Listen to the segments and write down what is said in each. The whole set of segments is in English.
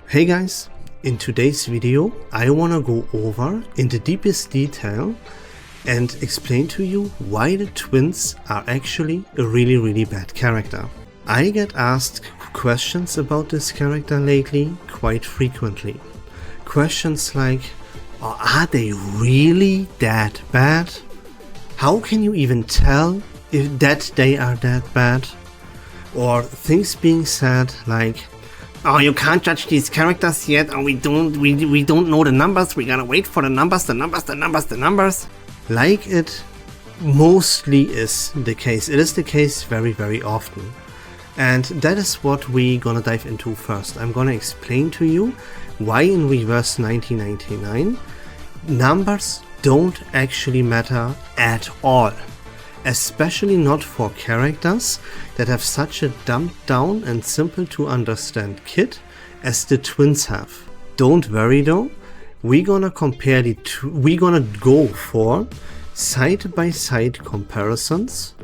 Hey guys, in today's video I wanna go over in the deepest detail and explain to you why the twins are actually a really bad character. I get asked questions about this character lately quite frequently. Questions like, are they really that bad? How can you even tell if that they are that bad? Or things being said like, oh, you can't judge these characters yet, or we don't know the numbers, we gotta wait for the numbers. Like it mostly is the case. It is the case very often. And that is what we're gonna dive into first. I'm gonna explain to you why in Reverse1999 numbers don't actually matter at all. Especially not for characters that have such a dumbed down and simple to understand kit as the twins have. Don't worry though, we're gonna compare the two, we're gonna go for side by side comparisons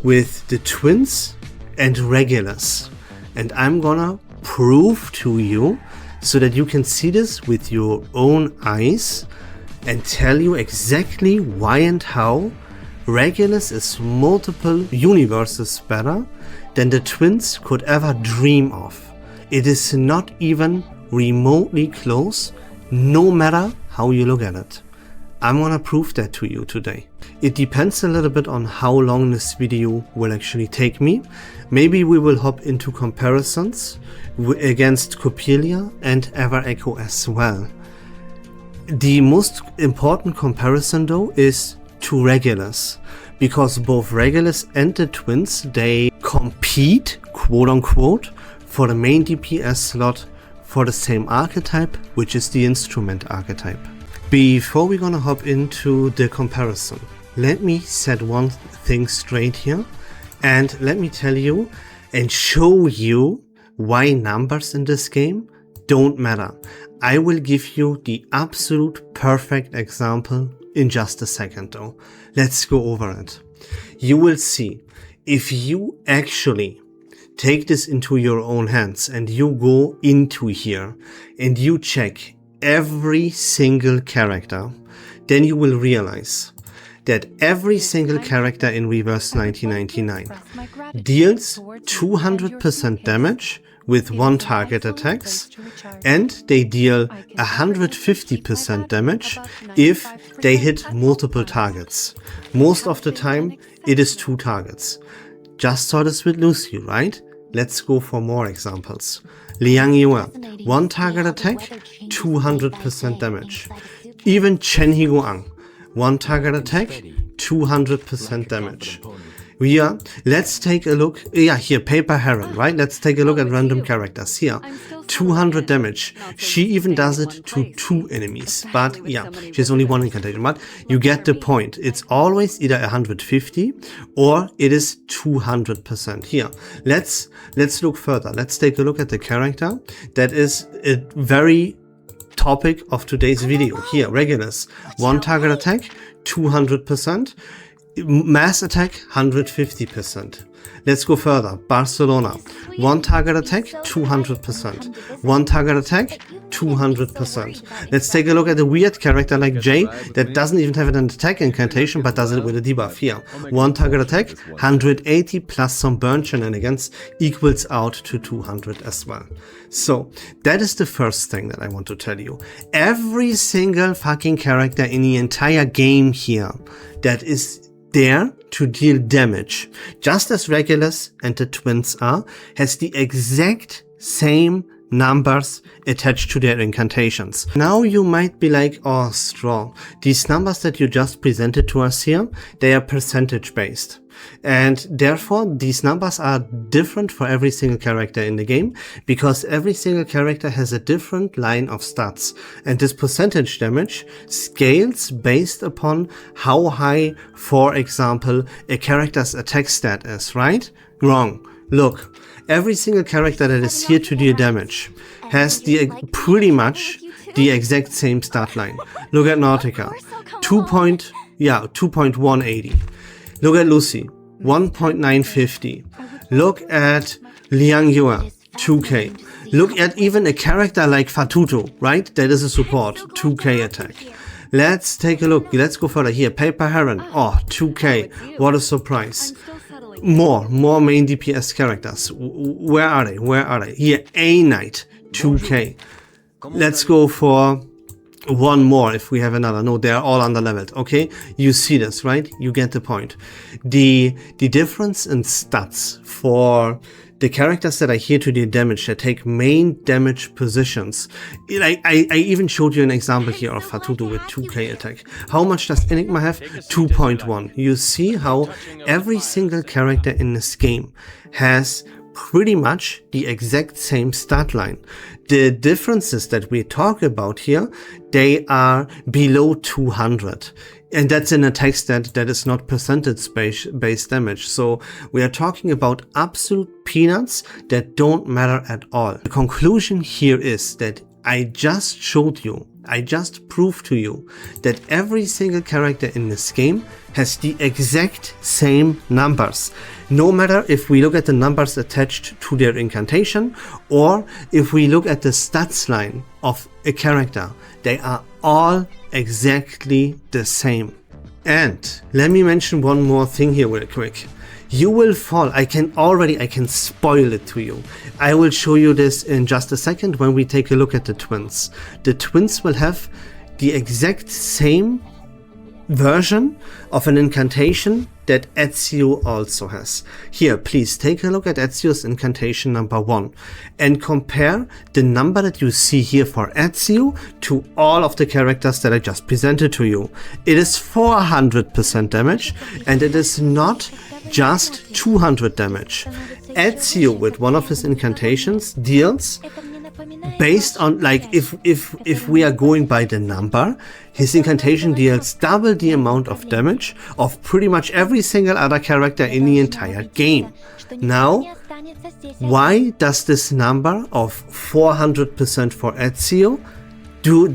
with the twins and Regulus, and I'm gonna prove to you so that you can see this with your own eyes and tell you exactly why and how Regulus is multiple universes better than the twins could ever dream of. It is not even remotely close, no matter how you look at it. I'm gonna prove that to you today. It depends a little bit on how long this video will actually take me. Maybe we will hop into comparisons against Coppelia and Ever Echo as well. The most important comparison though is to Regulus, because both Regulus and the twins, they compete, quote unquote, for the main DPS slot for the same archetype, which is the instrument archetype. Before we're gonna hop into the comparison, let me set one thing straight here, and let me tell you and show you why numbers in this game don't matter. I will give you the absolute perfect example in just a second though. Let's go over it. You will see, if you actually take this into your own hands and you go into here and you check every single character, then you will realize that every single character in Reverse1999 deals 200% damage with one target attacks, and they deal 150% damage if they hit multiple targets. Most of the time it is 2 targets. Just saw this with Lucy, right? Let's go for more examples. Liang Yue, 1 target attack, 200% damage. Even Chen Higuang, 1 target attack, 200% damage. Let's take a look, here, Paper Heron, right? Let's take a look at random characters. Here, 200 damage. She even does it to 2 enemies, but yeah, she has only 1 incantation, but you get the point. It's always either 150 or it is 200%. Here, let's look further. Let's take a look at the character that is a very topic of today's video. Here, Regulus, 1 target attack, 200%. Mass attack, 150%. Let's go further. Barcelona, 1 target attack, 200%. 1 target attack, 200%. Let's take a look at a weird character like Jay that doesn't even have an attack incantation but does it with a debuff. Here, 1 target attack, 180 plus some burn shenanigans equals out to 200 as well. So that is the first thing that I want to tell you. Every single fucking character in the entire game here that is there to deal damage, just as Regulus and the twins are, has the exact same numbers attached to their incantations. Now you might be like, oh Straw, these numbers that you just presented to us here, they are percentage based. And therefore these numbers are different for every single character in the game, because every single character has a different line of stats, and this percentage damage scales based upon how high, for example, a character's attack stat is, right? Wrong. Look, every single character that is here to deal damage has pretty much the exact same stat line. Look at Nautica, 2.180. Look at Lucy, 1.950. Look at Liang Yue, 2k. Look at even a character like Fatuto, right? That is a support, 2k attack. Let's take a look. Let's go further here. Paper Heron. Oh, 2k. What a surprise. More main DPS characters. Where are they? Where are they? Here, A Knight. 2k. Let's go for one more if we have another. No, they're all underleveled. Okay, you see this, right? You get the point. The difference in stats for the characters that are here to deal damage, that take main damage positions. I even showed you an example here of Fatuto with 2k attack. How much does Enigma have? 2.1. You see how every single character in this game has pretty much the exact same stat line. The differences that we talk about here, they are below 200. And that's in a attack stat that is not percentage-based damage. So we are talking about absolute peanuts that don't matter at all. The conclusion here is that I just showed you, I just proved to you that every single character in this game has the exact same numbers. No matter if we look at the numbers attached to their incantation or if we look at the stats line of a character, they are all exactly the same. And let me mention one more thing here real quick. You will fall. I can spoil it to you. I will show you this in just a second when we take a look at the twins. The twins will have the exact same version of an incantation that Ezio also has. Here, please take a look at Ezio's incantation number 1 and compare the number that you see here for Ezio to all of the characters that I just presented to you. It is 400% damage and it is not just 200 damage. Ezio with one of his incantations deals based on, like, if we are going by the number, his incantation deals double the amount of damage of pretty much every single other character in the entire game. Now, why does this number of 400% for Ezio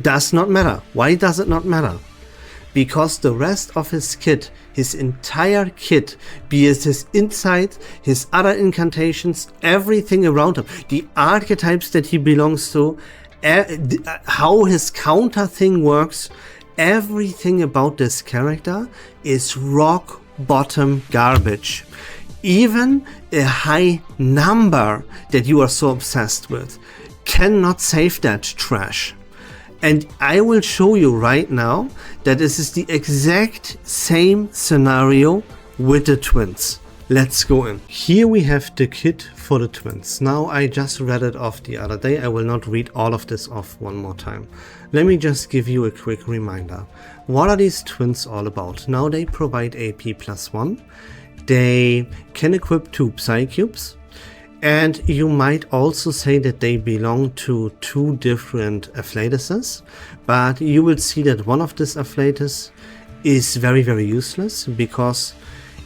does not matter? Why does it not matter? Because the rest of his kit, his entire kit, be it his insight, his other incantations, everything around him, the archetypes that he belongs to, how his counter thing works, everything about this character is rock bottom garbage. Even a high number that you are so obsessed with cannot save that trash. And I will show you right now that this is the exact same scenario with the twins. Let's go in. Here we have the kit for the twins. Now, I just read it off the other day. I will not read all of this off one more time. Let me just give you a quick reminder. What are these twins all about? Now, they provide AP +1. They can equip 2 Psy Cubes. And you might also say that they belong to 2 different afflatuses, but you will see that one of these afflatus is very, very useless because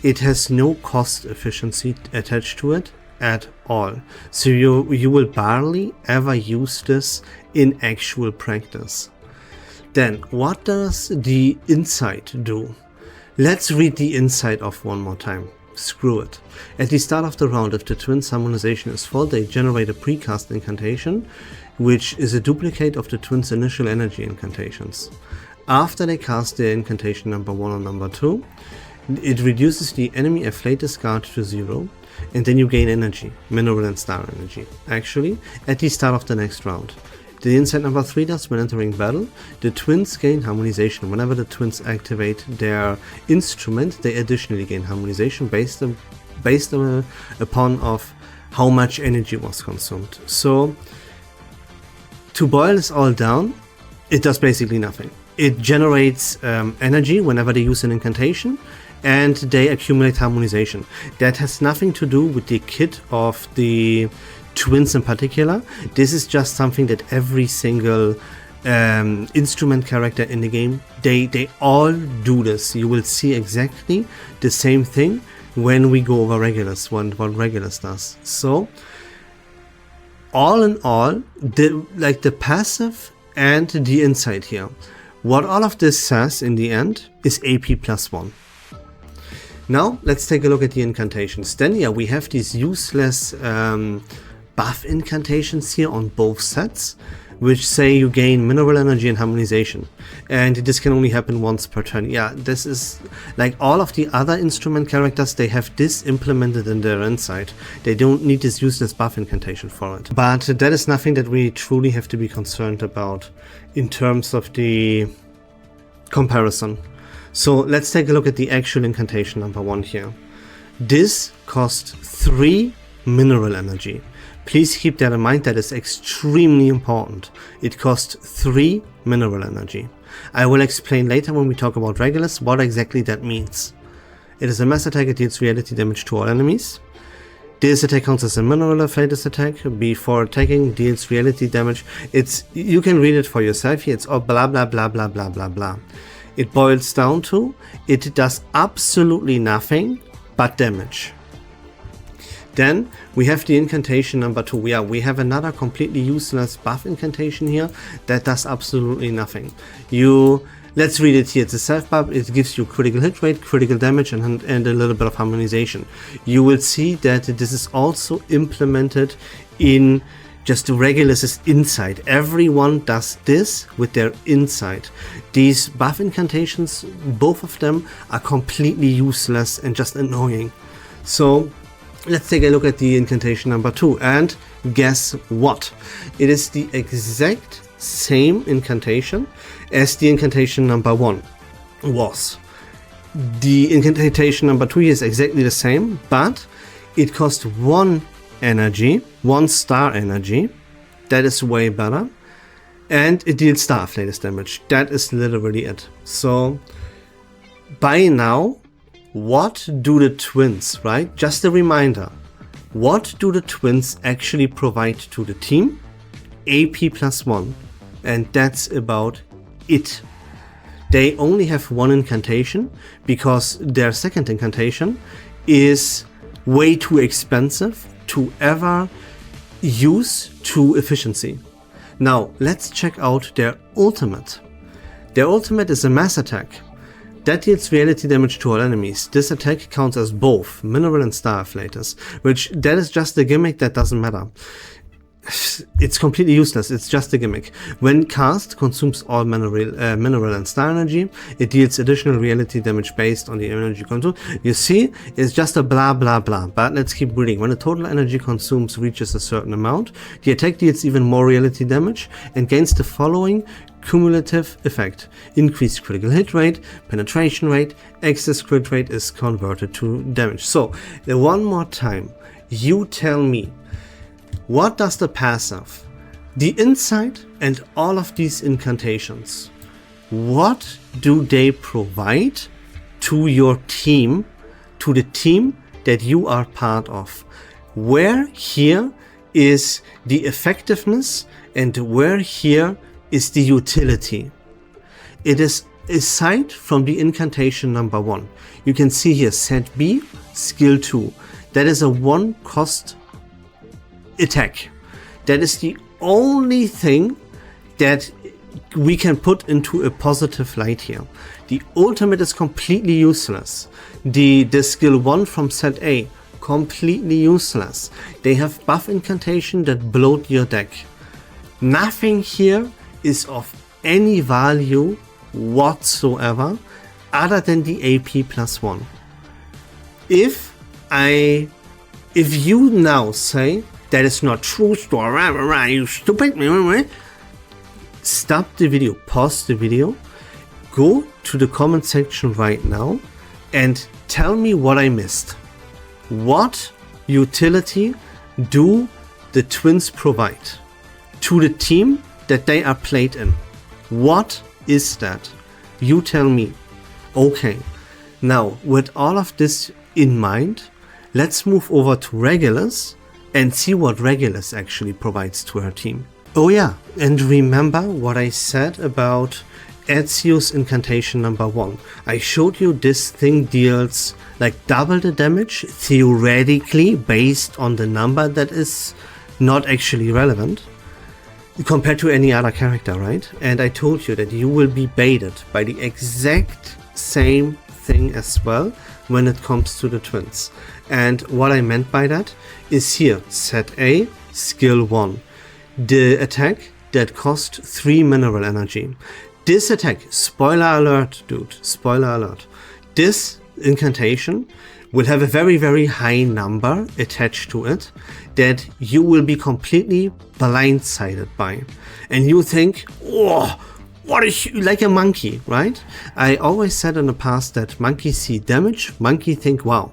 it has no cost efficiency attached to it at all. So you will barely ever use this in actual practice. Then what does the insight do? Let's read the insight off one more time. Screw it. At the start of the round, if the twins' harmonization is full, they generate a precast incantation, which is a duplicate of the twins' initial energy incantations. After they cast their incantation number 1 or number 2, it reduces the enemy afflatus guard to 0, and then you gain energy, mineral and star energy, actually, at the start of the next round. The insight number 3 does when entering battle. The twins gain harmonization. Whenever the twins activate their instrument, they additionally gain harmonization based upon of how much energy was consumed. So, to boil this all down, it does basically nothing. It generates energy whenever they use an incantation, and they accumulate harmonization. That has nothing to do with the kit of the twins in particular. This is just something that every single instrument character in the game, they all do this. You will see exactly the same thing when we go over Regulus, what Regulus does. So all in all, the passive and the insight here, what all of this says in the end is AP +1. Now let's take a look at the incantations. Then yeah, we have these useless buff incantations here on both sets, which say you gain mineral energy and harmonization, and this can only happen once per turn. Yeah, this is like all of the other instrument characters, they have this implemented in their insight. They don't need this useless buff incantation for it. But that is nothing that we truly have to be concerned about in terms of the comparison. So let's take a look at the actual incantation number 1 here. This costs 3 mineral energy. Please keep that in mind, that is extremely important. It costs 3 mineral energy. I will explain later when we talk about Regulus what exactly that means. It is a mass attack, it deals reality damage to all enemies. This attack counts as a mineral flatus attack. Before attacking, deals reality damage. You can read it for yourself here, it's all blah blah blah blah blah blah blah. It boils down to, it does absolutely nothing but damage. Then we have the incantation number 2. Yeah, we have another completely useless buff incantation here that does absolutely nothing. Let's read it here. It's a self buff. It gives you critical hit rate, critical damage, and a little bit of harmonization. You will see that this is also implemented in just Regulus's insight. Everyone does this with their insight. These buff incantations, both of them, are completely useless and just annoying. So let's take a look at the incantation number 2, and guess what? It is the exact same incantation as the incantation number 1 was. The incantation number 2 is exactly the same, but it costs 1 energy, 1 star energy. That is way better. And it deals star flatus damage. That is literally it. So by now, what do the twins, right? Just a reminder. What do the twins actually provide to the team? AP plus 1. And that's about it. They only have 1 incantation because their second incantation is way too expensive to ever use to efficiency. Now let's check out their ultimate. Their ultimate is a mass attack. That deals reality damage to all enemies. This attack counts as both mineral and star flatus, which that is just a gimmick that doesn't matter. It's completely useless, it's just a gimmick. When cast, consumes all mineral and star energy. It deals additional reality damage based on the energy consumed. You see, it's just a blah blah blah, but let's keep reading. When the total energy consumed reaches a certain amount, the attack deals even more reality damage and gains the following cumulative effect. Increased critical hit rate, penetration rate, excess crit rate is converted to damage. So, one more time, you tell me, what does the passive, the insight, and all of these incantations, what do they provide to your team, to the team that you are part of? Where here is the effectiveness and where here is the utility? It is aside from the incantation number 1. You can see here set B, skill 2. That is a 1 cost attack. That is the only thing that we can put into a positive light here. The ultimate is completely useless. The skill 1 from set A, completely useless. They have buff incantation that bloat your deck. Nothing here is of any value whatsoever other than the AP plus 1. If you now say that is not true, you stupid, stop the video, pause the video, go to the comment section right now and tell me what I missed. What utility do the twins provide to the team that they are played in? What is that? You tell me. Okay, now with all of this in mind, let's move over to Regulus and see what Regulus actually provides to her team. Oh yeah, and remember what I said about Ezio's incantation number 1. I showed you this thing deals like double the damage theoretically based on the number that is not actually relevant compared to any other character, right? And I told you that you will be baited by the exact same thing as well when it comes to the twins. And what I meant by that is here, set A, skill 1. The attack that cost 3 mineral energy. This attack, spoiler alert, dude, spoiler alert. This incantation will have a very, very high number attached to it that you will be completely blindsided by. And you think, oh, what is you, like a monkey, right? I always said in the past that monkeys see damage, monkey think wow.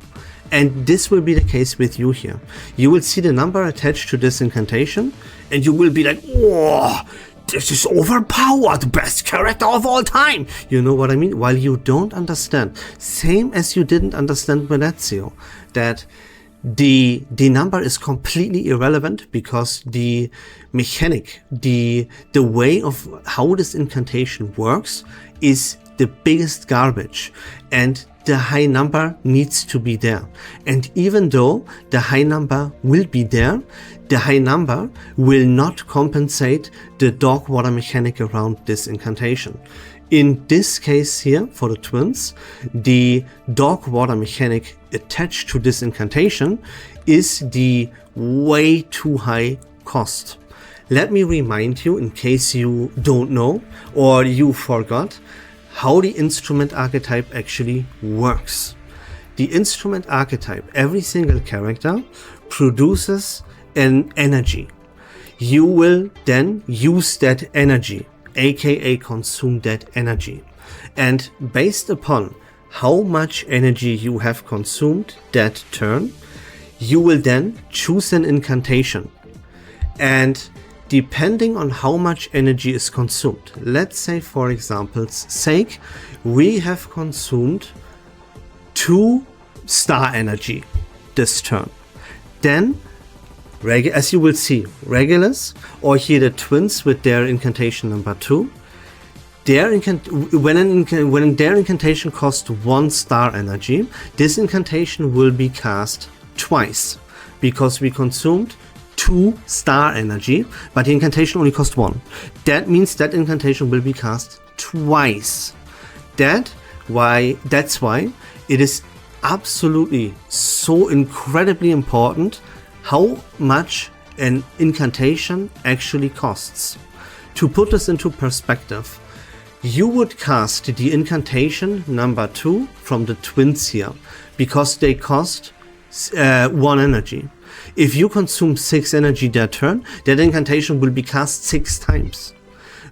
And this will be the case with you here. You will see the number attached to this incantation and you will be like, whoa, this is overpowered, best character of all time. You know what I mean? While you don't understand, same as you didn't understand with Ezio, that the number is completely irrelevant because the mechanic, the way of how this incantation works is the biggest garbage, and the high number needs to be there. And even though the high number will be there, the high number will not compensate the dog water mechanic around this incantation. In this case here, for the twins, the dog water mechanic attached to this incantation is the way too high cost. Let me remind you, in case you don't know or you forgot, how the instrument archetype actually works. The instrument archetype, every single character produces an energy. You will then use that energy, aka consume that energy. And based upon how much energy you have consumed that turn, you will then choose an incantation. And depending on how much energy is consumed, let's say for example's sake, we have consumed 2 star energy this turn. Then, as you will see, Regulus, or here the twins with their incantation number 2, when their incantation costs 1 star energy, this incantation will be cast twice, because we consumed 2 star energy, but the incantation only cost 1. That means that incantation will be cast twice. That's why it is absolutely so incredibly important how much an incantation actually costs. To put this into perspective, you would cast the incantation number 2 from the twins here because they cost 1 energy. If you consume 6 energy that turn, that incantation will be cast 6 times.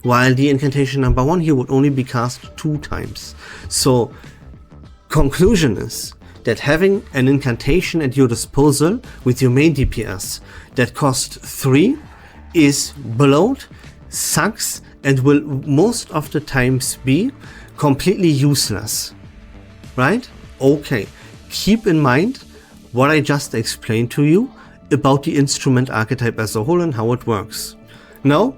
While the incantation number 1 here would only be cast 2 times. So, conclusion is that having an incantation at your disposal with your main DPS that costs 3 is bloat, sucks, and will most of the times be completely useless. Right? Okay. Keep in mind what I just explained to you about the instrument archetype as a whole and how it works. Now,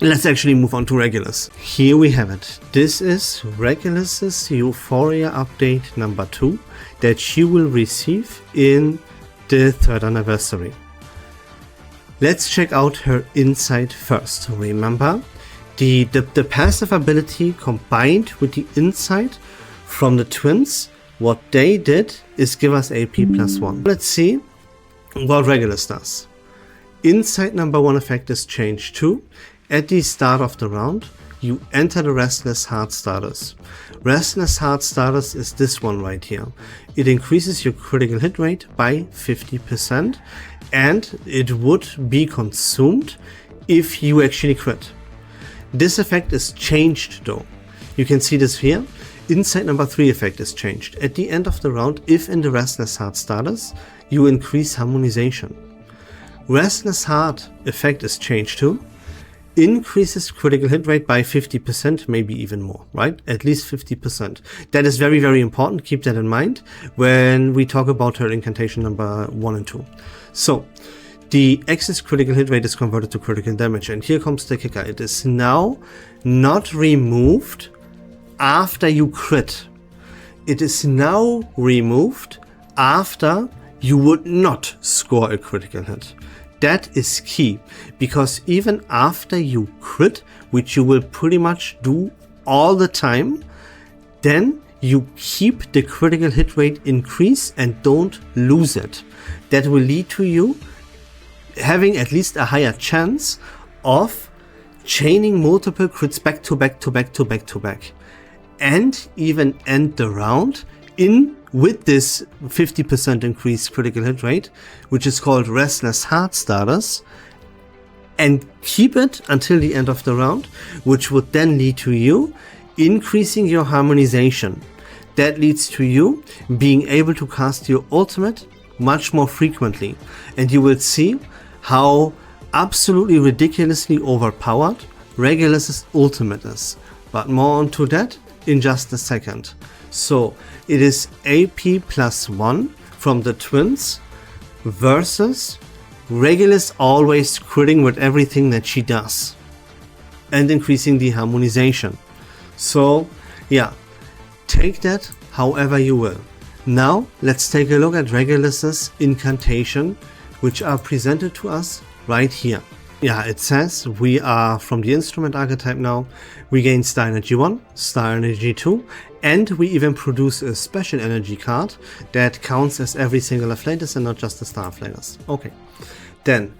let's actually move on to Regulus. Here we have it. This is Regulus's Euphoria update number 2 that she will receive in the 3rd anniversary. Let's check out her insight first. Remember, the passive ability combined with the insight from the twins, what they did is give us AP +1. Let's see what Regulus does. Insight number 1 effect is changed to, at the start of the round, you enter the Restless Heart status. Restless Heart status is this one right here. It increases your critical hit rate by 50% and it would be consumed if you actually crit. This effect is changed though. You can see this here. Insight number 3 effect is changed. At the end of the round, if in the Restless Heart status, you increase harmonization. Restless Heart effect is changed to increases critical hit rate by 50%, maybe even more, right? At least 50%. That is very, very important. Keep that in mind when we talk about her incantation number 1 and 2. So, the excess critical hit rate is converted to critical damage. And here comes the kicker. It is now not removed after you crit. It is now removed after you would not score a critical hit. That is key, because even after you crit, which you will pretty much do all the time, then you keep the critical hit rate increase and don't lose it. That will lead to you having at least a higher chance of chaining multiple crits back to back to back to back to back, and even end the round with this 50% increased critical hit rate, which is called Restless Heart status, and keep it until the end of the round, which would then lead to you increasing your harmonization. That leads to you being able to cast your ultimate much more frequently, and you will see how absolutely ridiculously overpowered Regulus' ultimate is. But more onto that in just a second. So it is AP +1 from the twins versus Regulus always critting with everything that she does and increasing the harmonization. So yeah, take that however you will. Now let's take a look at Regulus's incantation, which are presented to us right here. Yeah, it says we are from the instrument archetype now. We gain Star Energy 1, Star Energy 2, and we even produce a special energy card that counts as every single Afflatus and not just the Star Afflatus. Okay, then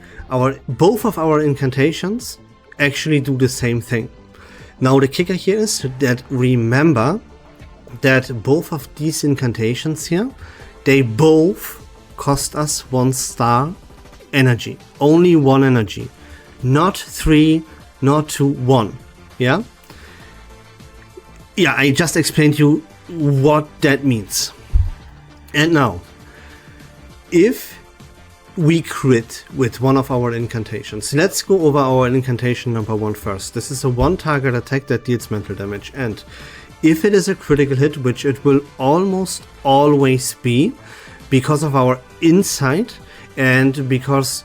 both of our incantations actually do the same thing. Now the kicker here is that remember that both of these incantations here, they both cost us 1 star energy. Only 1 energy. Not 3, not 2, 1. Yeah? Yeah, I just explained to you what that means. And now, if we crit with one of our incantations, let's go over our incantation number 1 first. This is a 1 target attack that deals mental damage, and if it is a critical hit, which it will almost always be because of our insight, and because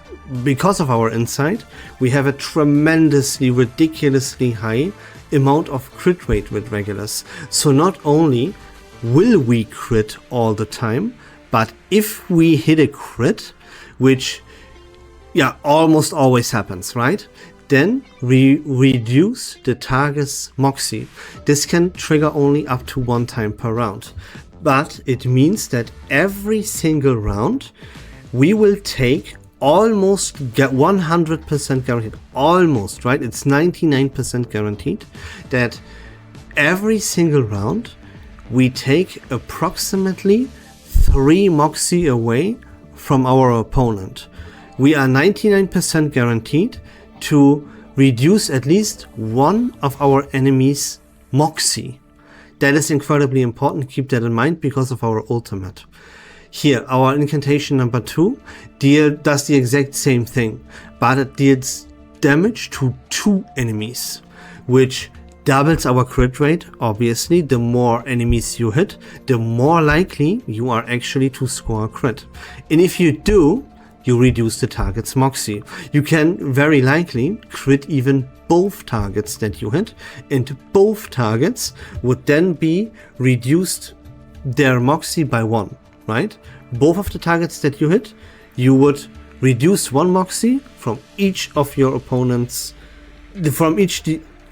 of our insight, we have a tremendously, ridiculously high amount of crit rate with Regulus. So not only will we crit all the time, but if we hit a crit, which yeah, almost always happens, right? Then we reduce the target's Moxie. This can trigger only up to 1 time per round, but it means that every single round we will take almost 100% guaranteed, almost, right? It's 99% guaranteed that every single round we take approximately 3 Moxie away from our opponent. We are 99% guaranteed to reduce at least 1 of our enemies' Moxie. That is incredibly important, keep that in mind because of our ultimate. Here, our incantation number 2 does the exact same thing, but it deals damage to 2 enemies, which doubles our crit rate. Obviously, the more enemies you hit, the more likely you are actually to score a crit. And if you do, you reduce the target's Moxie. You can very likely crit even both targets that you hit, and both targets would then be reduced their Moxie by 1. Right? Both of the targets that you hit, you would reduce 1 Moxie from each of your opponents,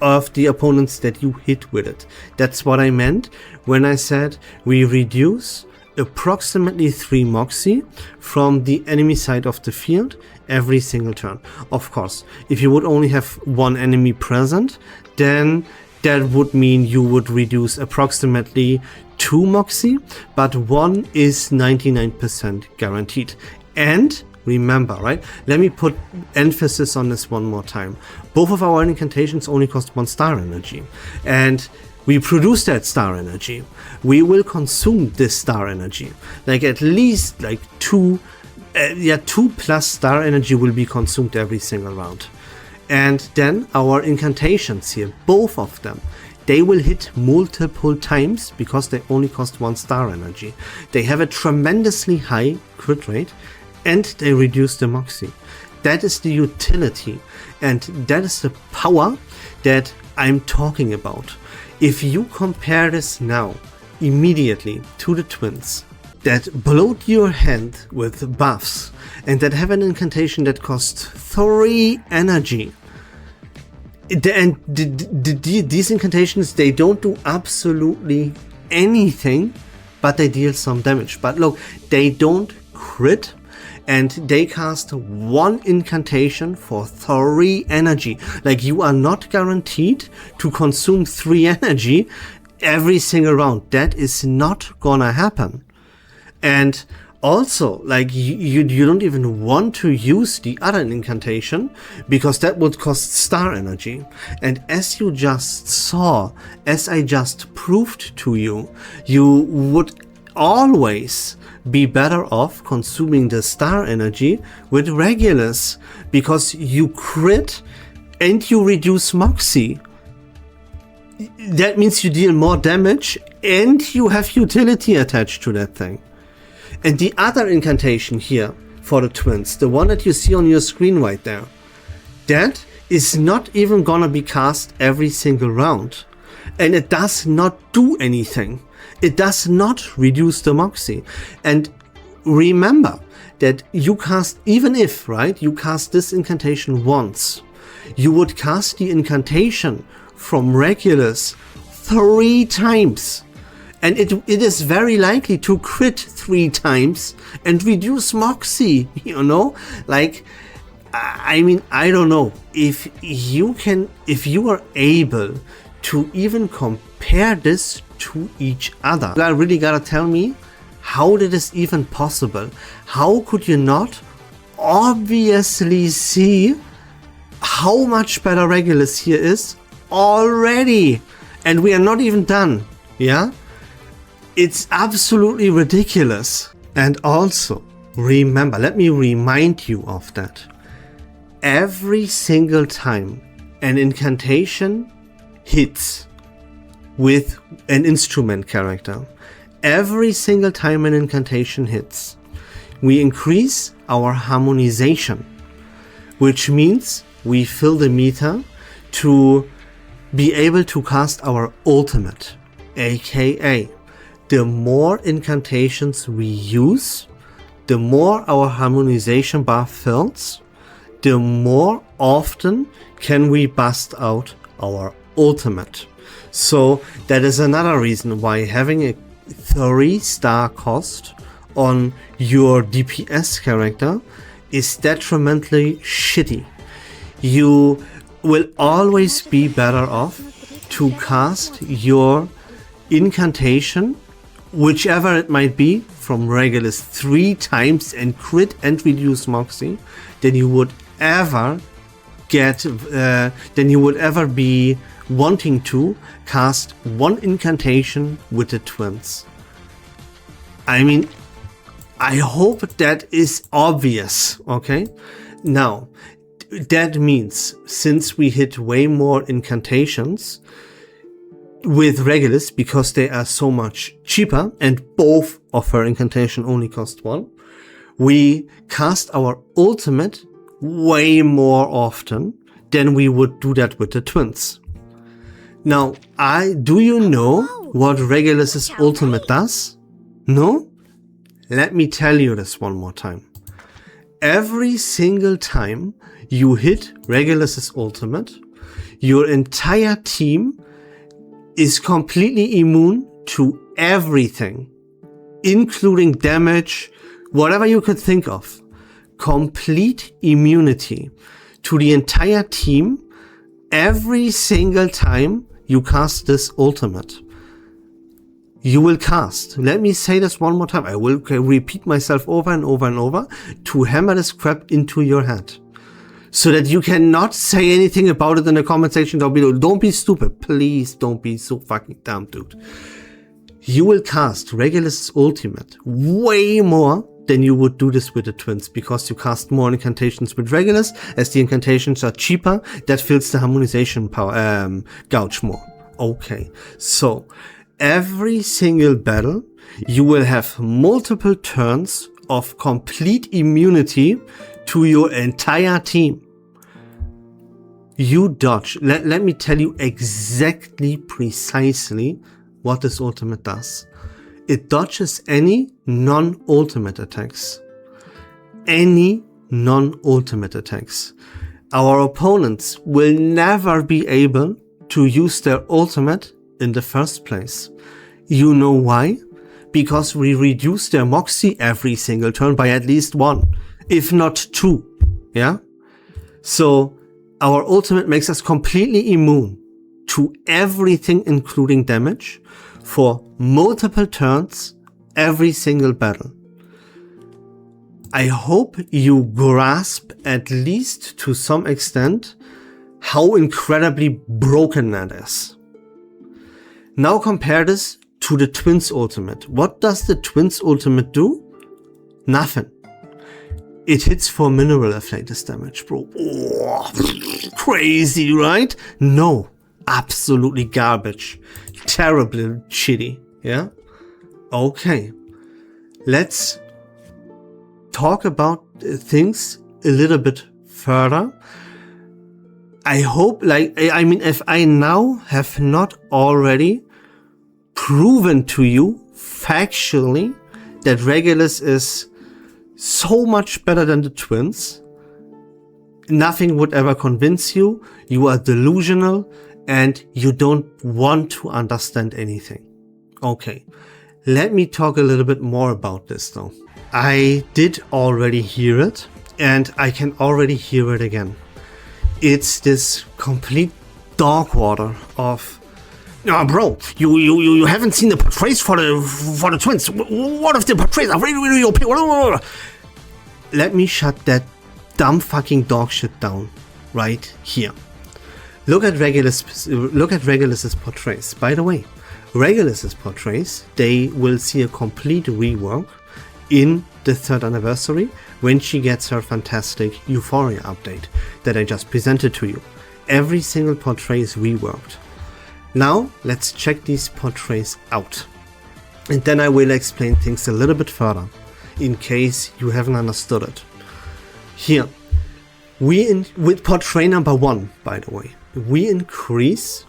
of the opponents that you hit with it. That's what I meant when I said we reduce approximately 3 Moxie from the enemy side of the field every single turn. Of course, if you would only have 1 enemy present, then that would mean you would reduce approximately 2 Moxie, but 1 is 99% guaranteed. And remember, right? Let me put emphasis on this one more time. Both of our incantations only cost 1 star energy, and we produce that star energy. We will consume this star energy. Like at least like 2 plus star energy will be consumed every single round. And then our incantations here, both of them, they will hit multiple times because they only cost 1 star energy. They have a tremendously high crit rate and they reduce the Moxie. That is the utility, and that is the power that I'm talking about. If you compare this now immediately to the twins that bloat your hand with buffs and that have an incantation that costs 3 energy, and these incantations, they don't do absolutely anything, but they deal some damage. But look, they don't crit, and they cast 1 incantation for 3 energy. Like, you are not guaranteed to consume 3 energy every single round. That is not gonna happen. And also, like, you don't even want to use the other incantation, because that would cost star energy. And as you just saw, as I just proved to you, you would always be better off consuming the star energy with Regulus, because you crit and you reduce Moxie. That means you deal more damage and you have utility attached to that thing. And the other incantation here for the twins, the one that you see on your screen right there, that is not even gonna be cast every single round. And it does not do anything. It does not reduce the Moxie. And remember that you cast, even if, right, you cast this incantation once, you would cast the incantation from Regulus 3 times. And it is very likely to crit 3 times and reduce Moxie, you know? Like, I mean, I don't know. If you are able to even compare this to each other, I really gotta tell me, how did this even possible? How could you not obviously see how much better Regulus here is already? And we are not even done, yeah? It's absolutely ridiculous. And also, remember, let me remind you of that. Every single time an incantation hits with an instrument character, every single time an incantation hits, we increase our harmonization, which means we fill the meter to be able to cast our ultimate, aka the more incantations we use, the more our harmonization bar fills, the more often can we bust out our ultimate. So that is another reason why having a 3-star cost on your DPS character is detrimentally shitty. You will always be better off to cast your incantation, whichever it might be, from Regulus 3 times and crit and reduce Moxie, than you would ever be wanting to cast 1 incantation with the twins. I mean, I hope that is obvious, okay? Now, that means since we hit way more incantations with Regulus, because they are so much cheaper and both of her incantation only cost 1, we cast our ultimate way more often than we would do that with the twins. Now, do you know what Regulus's ultimate does? No? Let me tell you this one more time. Every single time you hit Regulus's ultimate, your entire team is completely immune to everything, including damage, whatever you could think of. Complete immunity to the entire team every single time you cast this ultimate. You will cast, let me say this one more time, I will repeat myself over and over and over to hammer this crap into your head, so that you cannot say anything about it in the comment section down below. Don't be stupid. Please don't be so fucking dumb, dude. You will cast Regulus' ultimate way more than you would do this with the twins, because you cast more incantations with Regulus. As the incantations are cheaper, that fills the harmonization power gouge more. Okay, so every single battle, you will have multiple turns of complete immunity to your entire team. You dodge. Let me tell you exactly, precisely what this ultimate does. It dodges any non-ultimate attacks. Any non-ultimate attacks. Our opponents will never be able to use their ultimate in the first place. You know why? Because we reduce their Moxie every single turn by at least 1. if not 2. Yeah? So our ultimate makes us completely immune to everything, including damage, for multiple turns, every single battle. I hope you grasp, at least to some extent, how incredibly broken that is. Now compare this to the Twins ultimate. What does the Twins ultimate do? Nothing. It hits for mineral afflatus damage, bro. Oh, crazy, right? No, absolutely garbage. Terribly shitty, yeah? Okay, let's talk about things a little bit further. I hope, if I now have not already proven to you factually that Regulus is so much better than the Twins, nothing would ever convince you. You are delusional and you don't want to understand anything. Okay, let me talk a little bit more about this though. I did already hear it, and I can already hear it again. It's this complete dog water of, oh, bro, you haven't seen the portraits for the Twins. What if the portraits are really OP? Let me shut that dumb fucking dog shit down right here. Look at Regulus's portraits. By the way, Regulus's portraits, they will see a complete rework in the 3rd anniversary when she gets her fantastic Euphoria update that I just presented to you. Every single portrait is reworked. Now let's check these portraits out, and then I will explain things a little bit further in case you haven't understood it. Here, with portrait number 1, by the way, we increase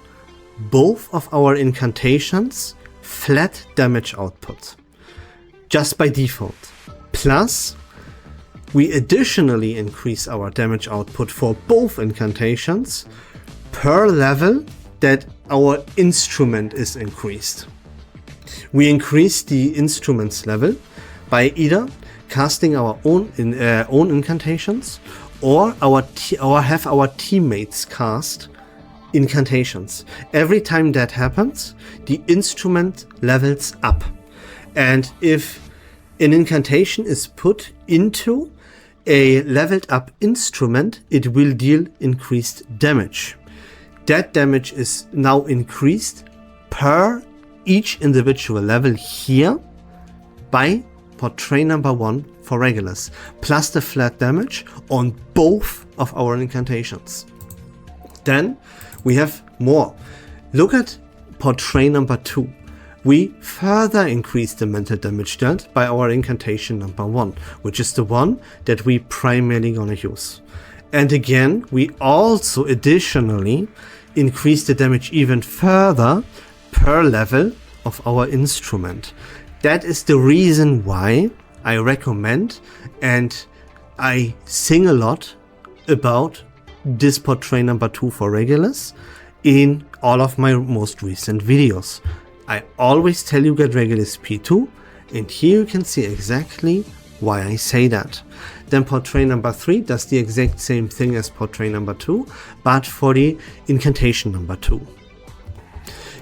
both of our incantations flat damage output, just by default. Plus, we additionally increase our damage output for both incantations per level that our instrument is increased. We increase the instrument's level by either casting our own incantations or have our teammates cast incantations. Every time that happens, the instrument levels up. And if an incantation is put into a leveled up instrument, it will deal increased damage. That damage is now increased per each individual level here by portrait number 1 for Regulus, plus the flat damage on both of our incantations. Then we have more. Look at portrait number 2. We further increase the mental damage dealt by our incantation number 1, which is the one that we primarily gonna use. And again, we also additionally increase the damage even further per level of our instrument. That is the reason why I recommend and I sing a lot about this portrait number 2 for Regulus in all of my most recent videos. I always tell you get Regulus P2, and here you can see exactly why I say that. Then portrait number 3 does the exact same thing as portrait number 2, but for the incantation number 2.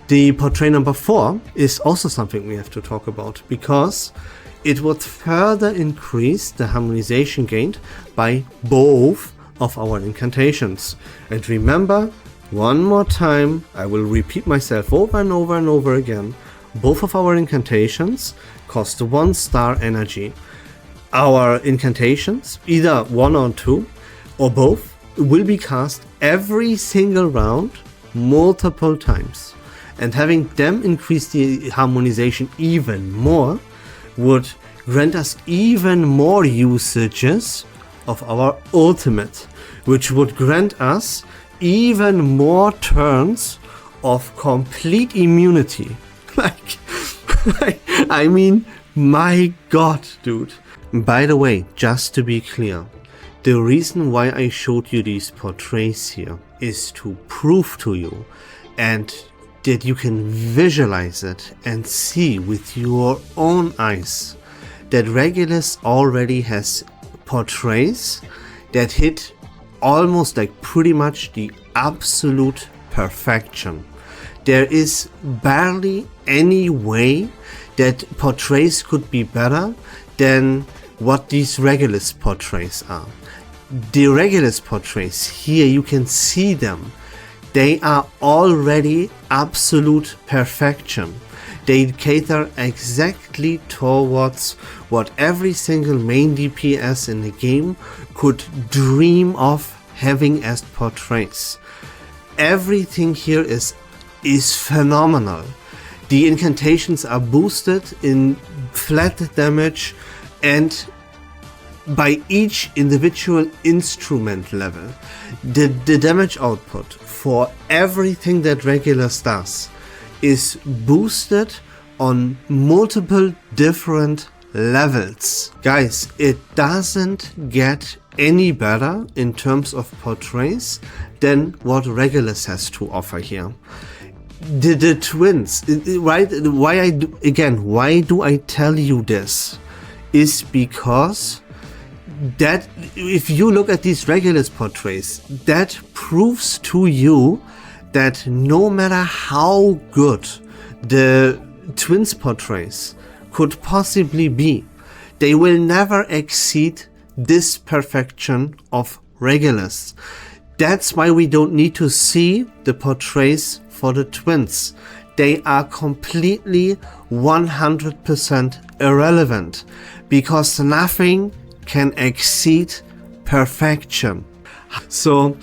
The portrait number 4 is also something we have to talk about, because it would further increase the harmonization gained by both of our incantations. And remember, one more time, I will repeat myself over and over and over again, both of our incantations cost 1 star energy. Our incantations, either 1 or 2, or both, will be cast every single round multiple times. And having them increase the harmonization even more would grant us even more usages of our ultimate, which would grant us even more turns of complete immunity. I mean, my god, dude. By the way, just to be clear, the reason why I showed you these portraits here is to prove to you and that you can visualize it and see with your own eyes that Regulus already has portraits that hit almost like pretty much the absolute perfection. There is barely any way that portraits could be better than what these Regulus portraits are. The Regulus portraits, here you can see them. They are already absolute perfection. They cater exactly towards what every single main DPS in the game could dream of having as portraits. Everything here is phenomenal. The incantations are boosted in flat damage and by each individual instrument level. The damage output for everything that Regulus does is boosted on multiple different levels. Guys, it doesn't get any better in terms of portraits than what Regulus has to offer here. The twins, right? Why do I tell you this? Is because that if you look at these Regulus portraits, that proves to you that no matter how good the twins portraits could possibly be, they will never exceed this perfection of Regulus. That's why we don't need to see the portraits for the twins. They are completely 100% irrelevant because nothing can exceed perfection. So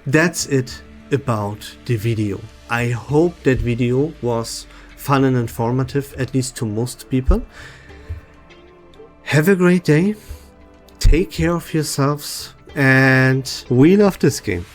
that's it about the video. I hope that video was fun and informative, at least to most people. Have a great day, take care of yourselves, and we love this game.